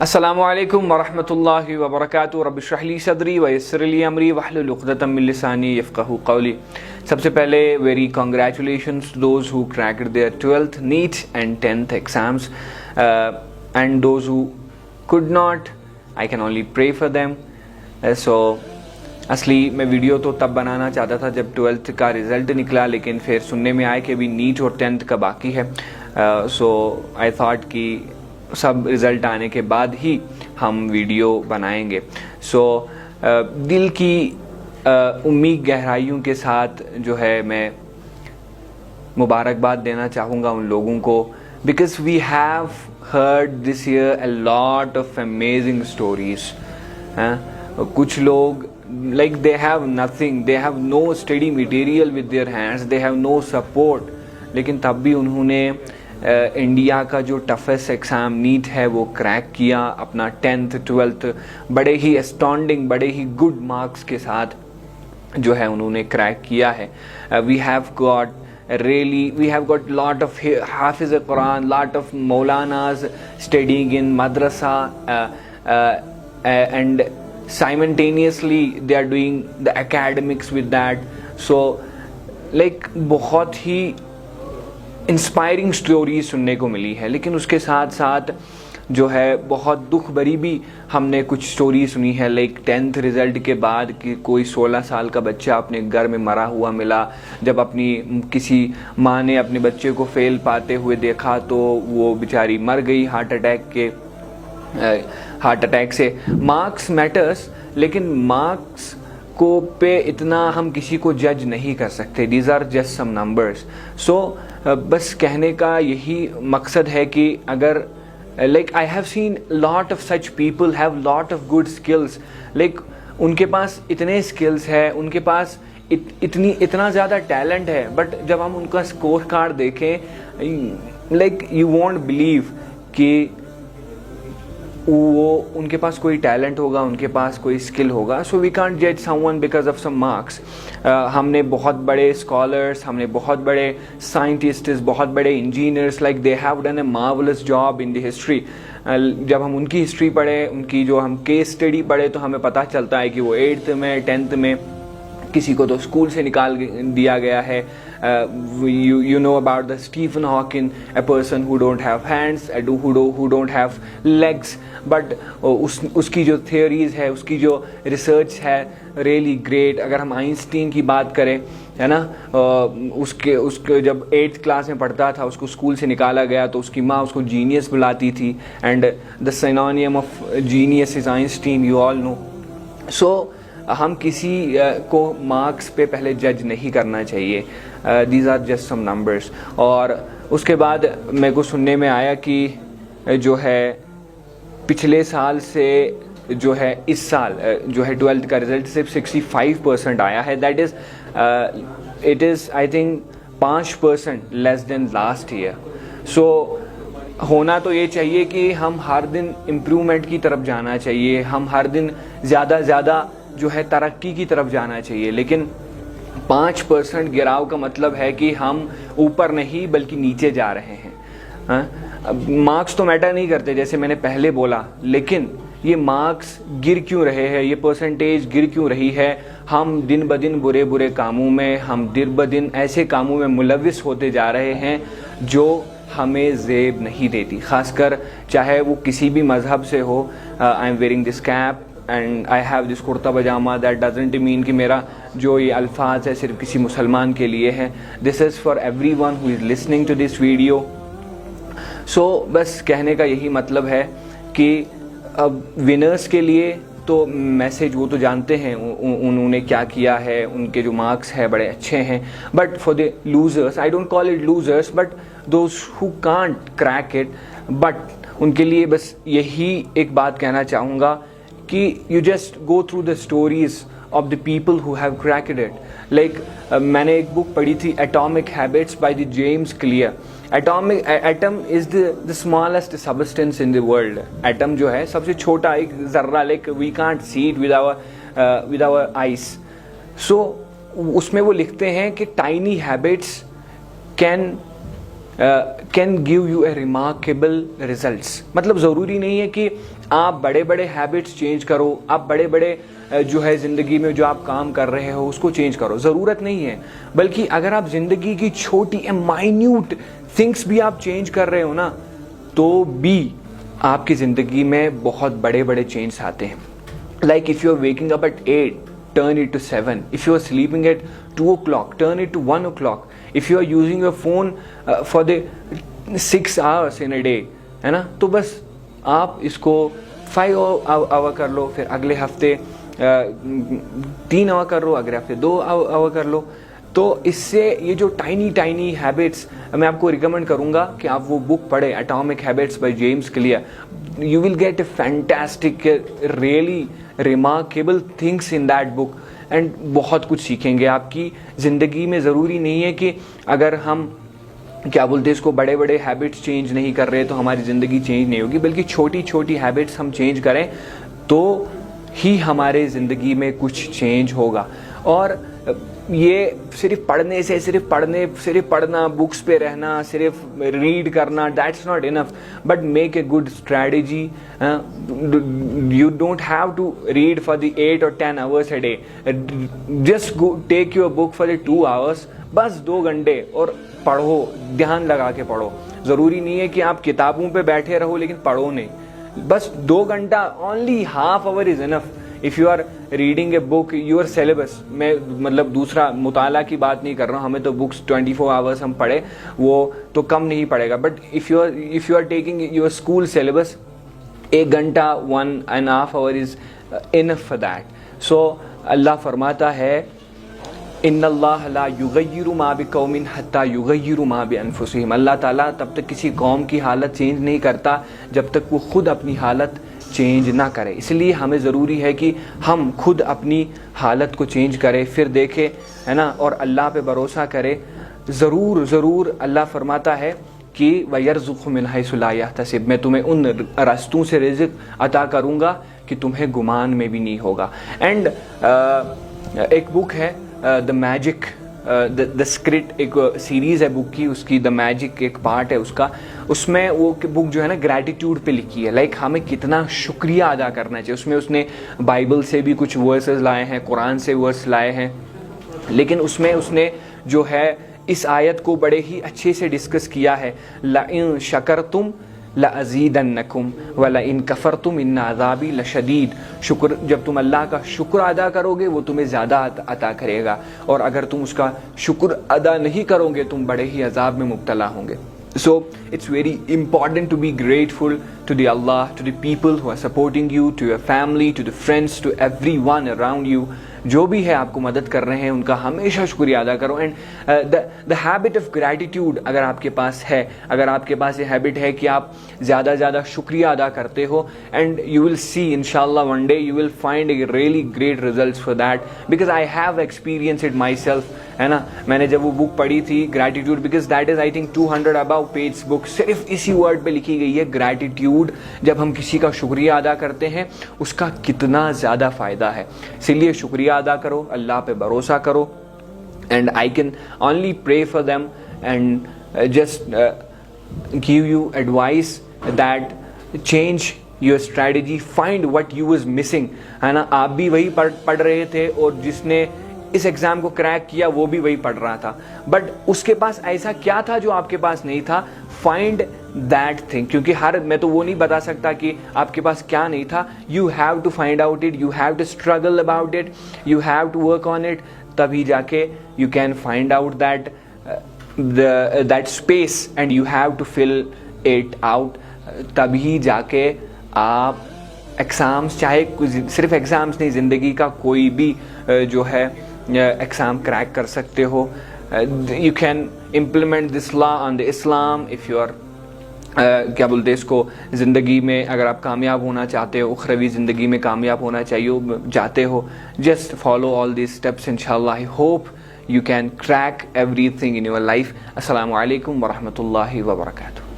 अस्सलामुअलैकुम वरहमतुल्लाहि वबरकातुहू रब्बि इश्रह ली सदरी व यस्सिर ली अमरी वहलुल उक़दतम मिन लिसानी यफ़क़हू क़ौली। सबसे पहले very congratulations to those who cracked their 12th NEET and 10th exams and those who could not, I can only pray for them. So असली मैं वीडियो तो तब बनाना चाहता था जब 12th का रिज़ल्ट निकला, लेकिन फिर सुनने में आया कि अभी नीट और 10th का बाकी है। सो आई थॉट कि सब रिज़ल्ट आने के बाद ही हम वीडियो बनाएंगे। सो दिल की उम्मीद गहराइयों के साथ जो है मैं मुबारकबाद देना चाहूँगा उन लोगों को, because we have heard this year a lot of amazing stories. कुछ लोग like they have nothing, they have no study material with their hands, they have no support, लेकिन तब भी उन्होंने इंडिया का जो टफेस्ट एग्ज़ाम नीट है वो क्रैक किया। अपना 10th 12th बड़े ही एस्टॉन्डिंग, बड़े ही गुड मार्क्स के साथ जो है उन्होंने क्रैक किया है। We have got lot of hafiz Quran, lot of maulanas studying in madrasa and simultaneously they are doing the academics with that. So like बहुत ही इंस्पायरिंग स्टोरीज सुनने को मिली है, लेकिन उसके साथ साथ जो है बहुत दुख भरी भी हमने कुछ स्टोरी सुनी है। लाइक 10th रिज़ल्ट के बाद कि कोई 16 साल का बच्चा अपने घर में मरा हुआ मिला। जब अपनी किसी माँ ने अपने बच्चे को फेल पाते हुए देखा तो वो बेचारी मर गई हार्ट अटैक से। मार्क्स मैटर्स, लेकिन मार्क्स को पे इतना हम किसी को जज नहीं कर सकते। These are just some numbers. So बस कहने का यही मकसद है कि अगर like I have seen lot of such people have lot of good skills, like उनके पास इतने स्किल्स है, उनके पास इतना ज़्यादा टैलेंट है, बट जब हम उनका स्कोर कार्ड देखें लाइक यू वोंट बिलीव कि वो उनके पास कोई टैलेंट होगा, उनके पास कोई स्किल होगा। सो वी कांट जज someone because of some marks. हमने बहुत बड़े स्कॉलर्स, हमने बहुत बड़े साइंटिस्ट्स, बहुत बड़े engineers, like they have done A marvellous job in the history. जब हम उनकी हिस्ट्री पढ़े, उनकी जो हम केस स्टडी पढ़े, तो हमें पता चलता है कि वो 8th में 10th में किसी को तो स्कूल से निकाल दिया गया है। You know about the Stephen Hawking, a person who don't have hands, who don't have legs, but उसकी जो theories है, उसकी जो research है really great। अगर हम आइंस्टीन की बात करें, है ना, उसके जब 8th क्लास में पढ़ता था उसको स्कूल से निकाला गया तो उसकी माँ उसको जीनियस बुलाती थी, and the synonym of genius is Einstein, you all know। So हम किसी को मार्क्स पे पहले जज नहीं करना चाहिए। These are just some numbers. और उसके बाद मेरे को सुनने में आया कि जो है पिछले साल से जो है इस साल जो है 12th का रिज़ल्ट सिर्फ 65% आया है। That is it is I think 5% less than last year. So होना तो ये चाहिए कि हम हर दिन इम्प्रूवमेंट की तरफ जाना चाहिए, हम हर दिन ज़्यादा जो है तरक्की की तरफ जाना चाहिए, लेकिन 5% गिराव का मतलब है कि हम ऊपर नहीं बल्कि नीचे जा रहे हैं। मार्क्स तो मैटर नहीं करते जैसे मैंने पहले बोला, लेकिन ये मार्क्स गिर क्यों रहे हैं, ये परसेंटेज गिर क्यों रही है? हम दिन ब दिन बुरे कामों में, हम दिन ब दिन ऐसे कामों में मुलविस होते जा रहे हैं जो हमें ज़ेब नहीं देती, ख़ासकर चाहे वो किसी भी मज़हब से हो। I am wearing this cap and I have this kurta pyjama. That doesn't mean कि मेरा जो ये अल्फाज है सिर्फ किसी मुसलमान के लिए है। This is for everyone who is listening to this video. So बस कहने का यही मतलब है कि अब विनर्स के लिए तो मैसेज वो तो जानते हैं उन्होंने क्या किया है, उनके जो मार्क्स है बड़े अच्छे हैं, but for the losers, I don't call it losers but those who can't crack it, but उनके लिए बस यही एक बात कहना चाहूँगा कि you just go through the stories of the people who have cracked it. Like मैंने एक बुक पढ़ी थी Atomic Habits by the James Clear। Atom is the smallest substance in the world। Atom जो है सबसे छोटा एक ज़र्रा, like we can't see it with our eyes। So उसमें वो लिखते हैं कि tiny habits can give you a remarkable results। मतलब ज़रूरी नहीं है कि आप बड़े बड़े हैबिट्स चेंज करो, आप बड़े बड़े जो है ज़िंदगी में जो आप काम कर रहे हो उसको चेंज करो, ज़रूरत नहीं है। बल्कि अगर आप ज़िंदगी की छोटी माइन्यूट थिंग्स भी आप चेंज कर रहे हो ना, तो भी आपकी ज़िंदगी में बहुत बड़े बड़े चेंज आते हैं। Like if you are waking up at 8, turn it to 7. If you are sleeping at 2 o'clock, turn it to 1 o'clock. If you are using your phone for the 6 hours in a day, है ना, तो बस आप इसको 5 our कर लो, फिर अगले हफ्ते 3 आवर कर लो, अगले हफ्ते 2 आवर कर लो। तो इससे ये जो टाइनी हैबिट्स, मैं आपको रिकमेंड करूँगा कि आप वो बुक पढ़े, atomic habits by James clear. You will get A fantastic, really remarkable things in that book, and बहुत कुछ सीखेंगे आपकी ज़िंदगी में। ज़रूरी नहीं है कि अगर हम क्या बोलते हैं इसको, बड़े बड़े हैबिट्स चेंज नहीं कर रहे तो हमारी ज़िंदगी चेंज नहीं होगी, बल्कि छोटी छोटी हैबिट्स हम चेंज करें तो ही हमारे ज़िंदगी में कुछ चेंज होगा। और ये सिर्फ पढ़ने से, सिर्फ पढ़ना, बुक्स पे रहना, सिर्फ रीड करना, that's not enough, but make a good strategy. You don't have to read for the 8 or 10 hours a day, just go take your book for the 2 hours, बस 2 घंटे और पढ़ो, ध्यान लगा के पढ़ो। ज़रूरी नहीं है कि आप किताबों पे बैठे रहो लेकिन पढ़ो नहीं, बस 2 घंटा, only half hour is enough. If you are reading a book, your syllabus, मैं मतलब दूसरा मुताला की बात नहीं कर रहा हूँ, हमें तो बुक्स 24 आवर्स हम पढ़े वो तो कम नहीं पड़ेगा, but if you are taking your school syllabus, 1 घंटा 1.5 hour is enough for that. So Allah फरमाता है इन्नल्लाह ला युगय्यिरु मा बिकौमिन हत्ता युगय्यिरु मा बिअनफुसिहिम। अल्लाह ताला तब तक किसी कौम की हालत चेंज नहीं करता जब तक वो खुद अपनी हालत चेंज ना करे। इसलिए हमें ज़रूरी है कि हम खुद अपनी हालत को चेंज करें, फिर देखें, है ना, और अल्लाह पे भरोसा करें। ज़रूर अल्लाह फरमाता है कि वयरज़ुक़हु मिन हैसु ला यहतसिब, मैं तुम्हें उन रास्तों से रिज़्क़ अता करूँगा कि तुम्हें गुमान में भी नहीं होगा। एंड एक बुक है द मैजिक, द स्क्रिप्ट, एक सीरीज़ है बुक की, उसकी द मैजिक एक पार्ट है उसका, उसमें वो बुक जो है ना ग्रैटिट्यूड पे लिखी है, लाइक हमें कितना शुक्रिया अदा करना चाहिए। उसमें उसने बाइबल से भी कुछ वर्सेस लाए हैं, कुरान से वर्स लाए हैं, लेकिन उसमें उसने जो है इस आयत को बड़े ही अच्छे से डिस्कस किया है, लइन शकरतुम लअज़ीदन्नकुम वलइन कफरतुम इन्न अज़ाबी लशदीद। शुक्र, जब तुम अल्लाह का शुक्र अदा करोगे वो तुम्हें ज़्यादा अता करेगा, और अगर तुम उसका शुक्र अदा नहीं करोगे तुम बड़े ही अज़ाब में मुब्तला होंगे। So it's very important to be grateful to the Allah, to the people who are supporting you, to your family, to the friends, to everyone around you. जो भी है आपको मदद कर रहे हैं उनका हमेशा शुक्रिया अदा करो। And the habit of gratitude अगर आपके पास है, अगर आपके पास ये हैबिट है कि आप ज़्यादा शुक्रिया अदा करते हो, एंड यू विल सी इंशाल्लाह one day you will find a really great results for that, because I have experience it myself, है ना। मैंने जब वो बुक पढ़ी थी gratitude, because that is I think 200 about page book, सिर्फ इसी वर्ड पे लिखी गई है ग्रैटिट्यूड। जब हम किसी का शुक्रिया अदा करते हैं उसका कितना ज़्यादा फ़ायदा है, इसीलिए शुक्रिया अदा करो, अल्लाह पे भरोसा करो। And I can only pray for them and just give you advice that change your strategy, find what you was missing, है ना। आप भी वही पढ़ रहे थे और जिसने इस एग्ज़ाम को क्रैक किया वो भी वही पढ़ रहा था, बट उसके पास ऐसा क्या था जो आपके पास नहीं था। फाइंड दैट थिंग, क्योंकि मैं तो वो नहीं बता सकता कि आपके पास क्या नहीं था। You have to find out it, you have to struggle about it, you have to work on it, तभी जाके you can find out that space and you have to fill it out. तभी जाके आप exams, चाहे सिर्फ exams नहीं, ज़िंदगी का कोई भी जो है एग्ज़ाम क्रैक कर सकते हो। You can implement this law on the Islam if you are क्या बोलते हैं इसको, ज़िंदगी में अगर आप कामयाब होना चाहते हो, उखरवी ज़िंदगी में कामयाब होना चाहते हो, just follow all this steps, इंशाल्लाह I hope you can crack everything in your life. अस्सलामु अलैकुम वरहमतुल्लाहि वबरकातुहू।